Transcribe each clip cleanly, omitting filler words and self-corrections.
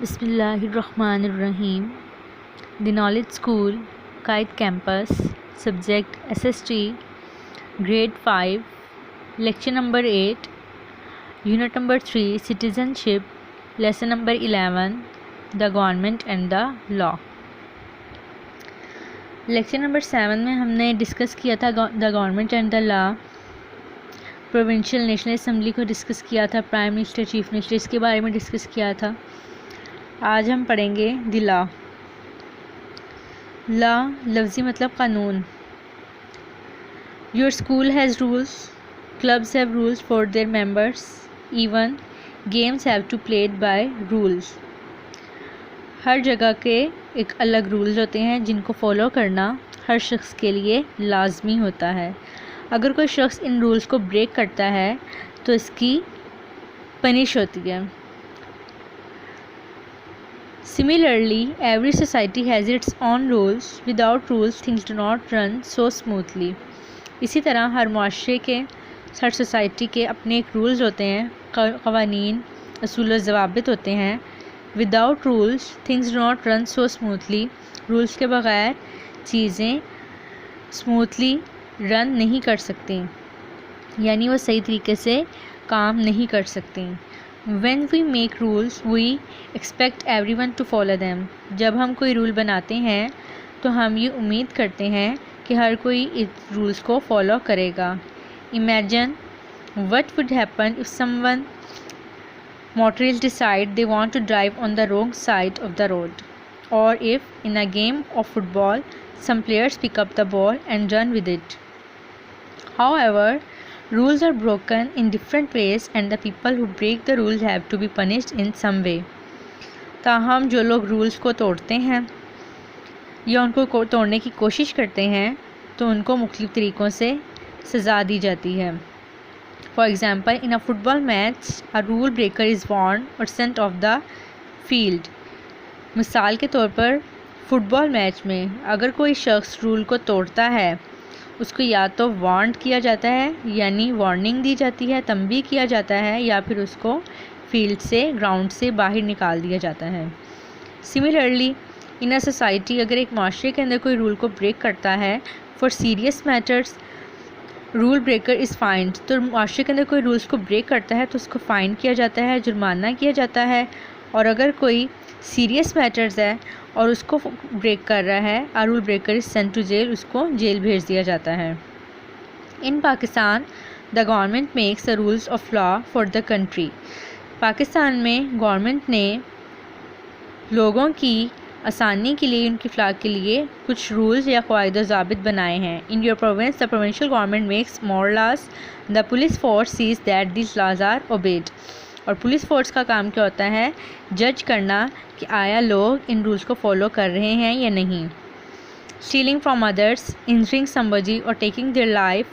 बिस्मिल्लाहिर्रहमानिर्रहीम। The knowledge school, Quaid campus, subject SST, grade 5, lecture number 8, unit number 3, citizenship, lesson number 11, the government and the law. Lecture number 7 में हमने discuss किया था the government and the law, provincial national assembly को discuss किया था, prime minister, chief minister, इसके बारे में डिस्कस किया था। आज हम पढ़ेंगे द लॉ। लॉ लफ्ज़ी मतलब कानून। Your school has rules, clubs have rules for their members, even games have to played by rules. हर जगह के एक अलग रूल्स होते हैं जिनको फॉलो करना हर शख्स के लिए लाजमी होता है। अगर कोई शख्स इन रूल्स को ब्रेक करता है तो इसकी पनिश होती है। Similarly, every society has its own rules. Without rules, things do not run so smoothly. इसी तरह हर मुआशरे के, हर सोसाइटी के अपने एक रूल्स होते हैं, क़वानीन, असूल व ज़वाबित होते हैं। Without rules, things do not run so smoothly. Rules के बग़ैर चीज़ें स्मूथली रन नहीं कर सकती, यानी वो सही तरीके से काम नहीं कर सकती। When we make rules, we expect everyone to follow them. जब हम कोई रूल बनाते हैं तो हम ये उम्मीद करते हैं कि हर कोई इस रूल्स को फॉलो करेगा। Imagine what would happen if someone motorists decide they want to drive on the wrong side of the road, or if in a game of football some players pick up the ball and run with it. However, rules are broken in different ways and the people who break the rules have to be punished in some way. ताहम जो लोग rules को तोड़ते हैं या उनको तोड़ने की कोशिश करते हैं तो उनको मुख्तलिफ़ तरीक़ों से सज़ा दी जाती है। For example, in a football match a rule breaker is warned or sent off the field. मिसाल के तौर पर फ़ुटबॉल मैच में अगर कोई शख्स रूल को तोड़ता है उसको या तो वार्न किया जाता है, यानी वार्निंग दी जाती है, तंबीह किया जाता है, या फिर उसको फील्ड से, ग्राउंड से बाहर निकाल दिया जाता है। सिमिलरली इन अ सोसाइटी, अगर एक माशरे के अंदर कोई रूल को ब्रेक करता है for serious matters, rule breaker is find. तो माशरे के अंदर कोई रूल्स को ब्रेक करता है तो उसको फ़ाइन किया जाता है, जुर्माना किया जाता है। और अगर कोई सीरियस मैटर्स है और उसको ब्रेक कर रहा है, a rule breaker is sent to jail, उसको जेल भेज दिया जाता है। In Pakistan the government makes the rules of law for the country. Pakistan में गवर्नमेंट ने लोगों की आसानी के लिए, उनकी फ़लाह के लिए कुछ रूल्स या क़वाइद व ज़ाबित बनाए हैं। In your province the provincial government makes more laws, the police force sees that this laws are obeyed. और पुलिस फोर्स का काम क्या होता है? जज करना कि आया लोग इन रूल्स को फॉलो कर रहे हैं या नहीं। Stealing from others, injuring somebody और taking their life,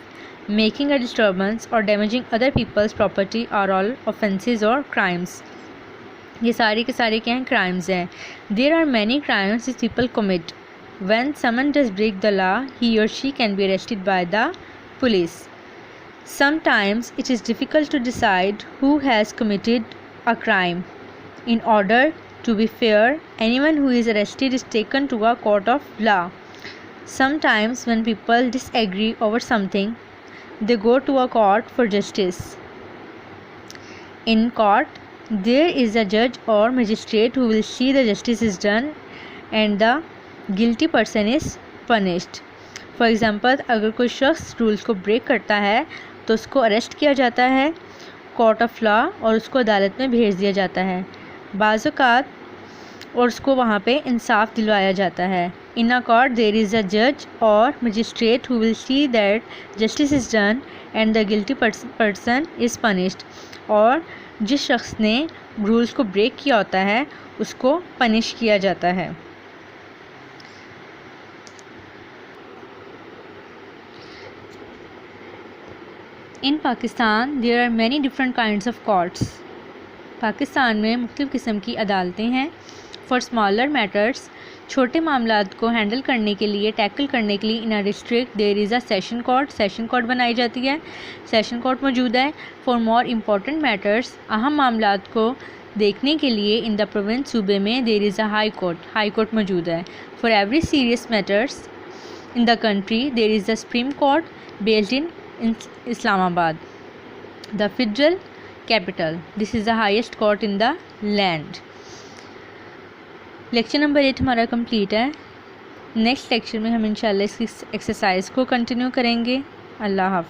making a disturbance और damaging other peoples property are all offences और क्राइम्स। ये सारे के सारे क्या हैं? क्राइम्स हैं। There are many crimes this people commit. When someone does break the law, he और she can be arrested by the police. Sometimes it is difficult to decide who has committed a crime. In order to be fair, anyone who is arrested is taken to a court of law. Sometimes when people disagree over something, they go to a court for justice. In court, there is a judge or magistrate who will see the justice is done and the guilty person is punished. For example, अगर कोई शख्स rules को break करता है तो उसको arrest किया जाता है कोर्ट ऑफ लॉ और उसको अदालत में भेज दिया जाता है बाज़ औक़ात, और उसको वहाँ पे इंसाफ दिलवाया जाता है। In a court there is a जज और magistrate who will see that justice is done and the guilty person is punished. और जिस शख्स ने रूल्स को ब्रेक किया होता है उसको पनिश किया जाता है। In Pakistan there are many different kinds of courts. Pakistan में मुख्तलिफ़ किस्म की अदालतें हैं। फॉर स्मॉलर मैटर्स, छोटे मामलात को हैंडल करने के लिए, टैकल करने के लिए in a district there is a session court, session court बनाई जाती है, सेशन कोर्ट मौजूद है। फॉर मोर इम्पोर्टेंट मैटर्स, अहम मामलात को देखने के लिए इन द प्रोविंस सूबे में there is a high court मौजूद है। For every serious matters in the country there is the supreme court based in Islamabad the federal capital. This is the highest court in the land. Lecture number 8 हमारा complete है। Next lecture में हम इंशाल्लाह इस exercise को continue करेंगे। अल्लाह हाफ़िज़।